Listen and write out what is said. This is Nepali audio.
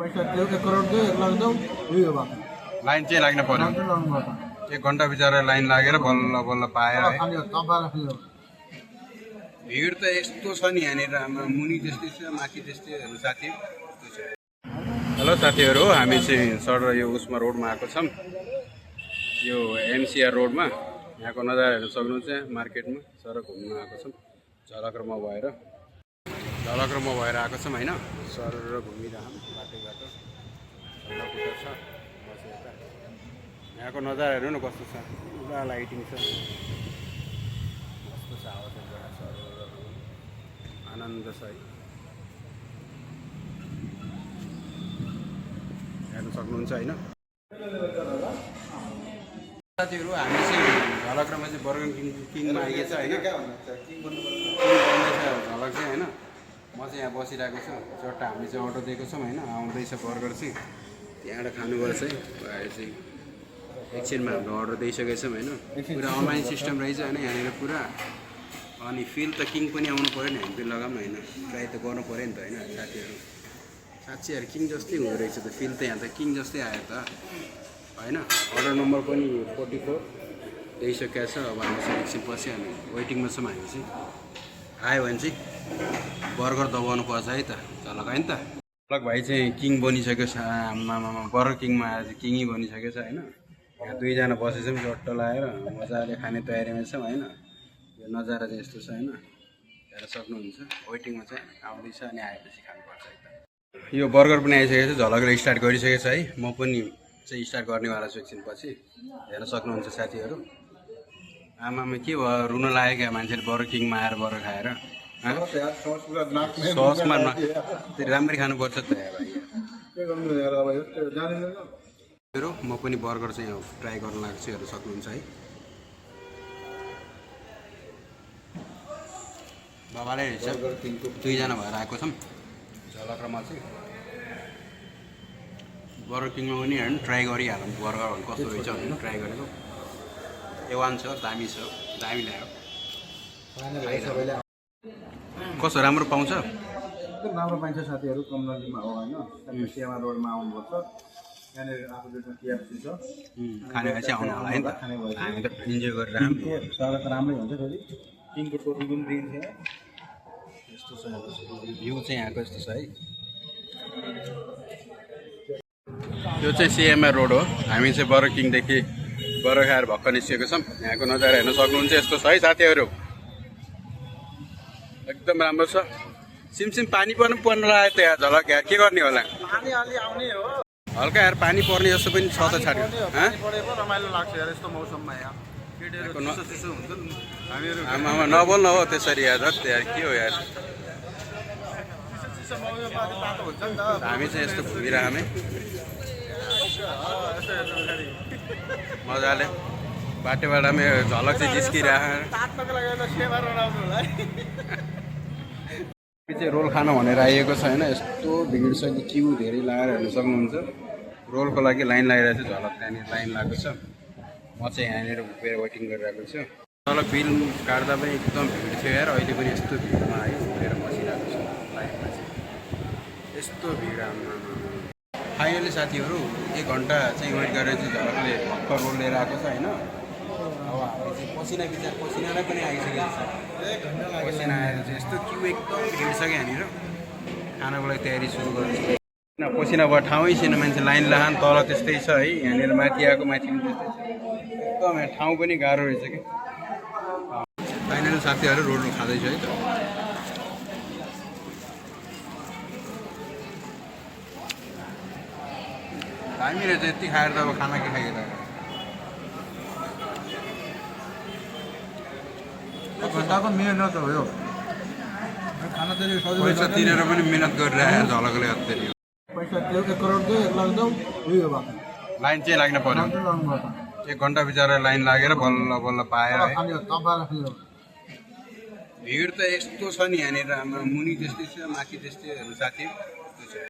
पैसा देऊ 1 करोड देऊ 1 लाख देऊ यही हो बात लाइन चाहिँ लाग्न पर्यो 1 घन्टा बिचारा लाइन लागेर बल्ल बल्ल पाएर है भिड त यस्तो छ नि यहाँनिर मुनि त्यस्तै छ माथि त्यस्तै हेर्नु साथी हेलो साथीहरू हामी चाहिँ सर यो उसमा रोडमा आएको छौँ यो एमसीआर रोडमा यहाँको नजारा हेर्न सक्नुहुन्छ मार्केटमा सर घुम्न आएको छौँ झलक्रमा भएर आएको छौँ होइन सर घुमिरहँ बाटो झन्डा छ यहाँको नजारा हेर्नु न कस्तो छ पुरा लाइटिङ छ कस्तो छ हावा आनन्द छ है हेर्न सक्नुहुन्छ होइन साथीहरू हामी चाहिँ झलक्रमा चाहिँ बर्गर किङमा आइएको छ होइन झलक चाहिँ होइन म चाहिँ यहाँ बसिरहेको छु चट्टा हामी चाहिँ अर्डर दिएको छौँ होइन आउँदैछ बर्गर चाहिँ त्यहाँबाट खानुपर्छ है भाइ चाहिँ एकछिनमा हाम्रो अर्डर दिइसकेको छौँ होइन पुरा अनलाइन सिस्टम रहेछ होइन यहाँनिर पुरा अनि फिल त किङ पनि आउनु पऱ्यो नि हामी पनि लगाऊँ होइन ट्राई त गर्नु पऱ्यो नि त होइन साथीहरू साँच्चीहरू किङ जस्तै हुँदो रहेछ त फिल त यहाँ त किङ जस्तै आयो त होइन अर्डर नम्बर पनि 44 दिइसकेको छ अब हामी चाहिँ एकछिन पछि हामी वेटिङमा छौँ हामी चाहिँ आयो भने चाहिँ बर्गर दबाउनु पर्छ है त झलक होइन त झलक भाइ चाहिँ किङ बनिसकेको छ आमामा बर्गर किङमा आएर चाहिँ किङै बनिसकेको छ होइन यहाँ दुईजना बसेछौँ चट्ट लगाएर मजाले खाने तयारीमा छौँ होइन यो नजारा चाहिँ यस्तो छ होइन हेर्न सक्नुहुन्छ वेटिङमा चाहिँ आउँदैछ अनि आएपछि खानुपर्छ है त यो बर्गर पनि आइसकेको छ झलकले स्टार्ट गरिसकेको छ है म पनि चाहिँ स्टार्ट गर्नेवाला छु एकछिन पछि हेर्न सक्नुहुन्छ साथीहरू आमामा के भयो रुन लाग्यो क्या मान्छेले बर्गर किङमा आएर बर्गर खाएर ससमा राम्ररी खानुपर्छ त भाइ म पनि बर्गर चाहिँ ट्राई गर्न लाग्छु छु हेर्न सक्नुहुन्छ है बाबाले रहेछ दुईजना भएर आएको छौँ झलक्रमा चाहिँ बर्गर किङमा पनि हेर्नु ट्राई गरिहालौँ बर्गरहरू कस्तो रहेछ भनेर ट्राई गरेको A1 छ दामी ल्यायो कस्तो राम्रो पाउँछ एकदम राम्रो पाइन्छ साथीहरू कमलजीमा हो होइन सिएमआर रोडमा आउनुपर्छ यहाँनिर अपोजिटमा केएफसी छ खाने भए चाहिँ आउनु होला है त हामी त इन्जोय गरेर स्वागत राम्रै हुन्छ फेरि किङको टोपी पनि दिन्छ यस्तो छ भ्यू चाहिँ यहाँको यस्तो छ है यो चाहिँ सिएमआर रोड हो हामी चाहिँ बर्गर किङदेखि बर्गर खाएर भक्क निस्केको छौँ यहाँको नजारा हेर्न सक्नुहुन्छ यस्तो छ है साथीहरू एकदम राम्रो छ सिमसिम पानी पनि पर्न लाग्यो त यहाँ झलक यहाँ के गर्ने होला हल्का यार पानी पर्ने जस्तो पनि छ त छाड्यो रमाइलो लाग्छ यार यस्तो मौसममा यहाँ आमामा नबोल्न हो त्यसरी यार यार के हो यार हामी चाहिँ यस्तो घुमिरहने मजाले बाटोबाटोमा झलक चाहिँ जिस्किरहेको रोल खान भनेर आइएको छ होइन यस्तो भिड छ कि क्यु धेरै लगाएर हेर्न सक्नुहुन्छ रोलको लागि लाइन लगाइरहेको छ झलक त्यहाँनिर लाइन लागेको छ म चाहिँ यहाँनिर उभिएर वेटिङ गरिरहेको छु झलक बिल काट्दा पनि एकदम भिड थियो यार अहिले पनि यस्तो भिडमा है उभिएर बसिरहेको छ लाइनमा चाहिँ यस्तो भिड फाइनली साथीहरू 1 घन्टा चाहिँ वेट गरेर चाहिँ झलकले भर्खर रोल लिएर आएको छ होइन अब हामी चाहिँ पसिनालाई पनि आइसकेको छ 1 घन्टा लाग्यो पसिना आएर चाहिँ यस्तो क्यु एकदम भिड छ कि यहाँनिर खानको लागि तयारी सुरु गर्छ पसिना भयो ठाउँै छैन मान्छे लाइन लाहान तल त्यस्तै छ है यहाँनिर माथि आएको माथि पनि त्यस्तै छ एकदम यहाँ ठाउँ पनि गाह्रो रहेछ कि फाइनली साथीहरू रोल खाँदैछ है त हामीले चाहिँ यति खाएर त अब खाना के खाइरहेको घन्टाको मिहिनेत हो यो खाना चाहिँ पैसा तिरेर पनि मिहिनेत गरिरहेको झलकले अत्यारी पैसा देऊ 1 करोड देऊ 1 लाख देऊ यही हो बात लाइन चाहिँ लाग्न पर्यो 1 घन्टा बिचारा लाइन लागेर बल्ल बल्ल पाएर भिड त यस्तो छ नि यहाँनिर मुनि त्यस्तै छ माथि त्यस्तै हेर्नु साथी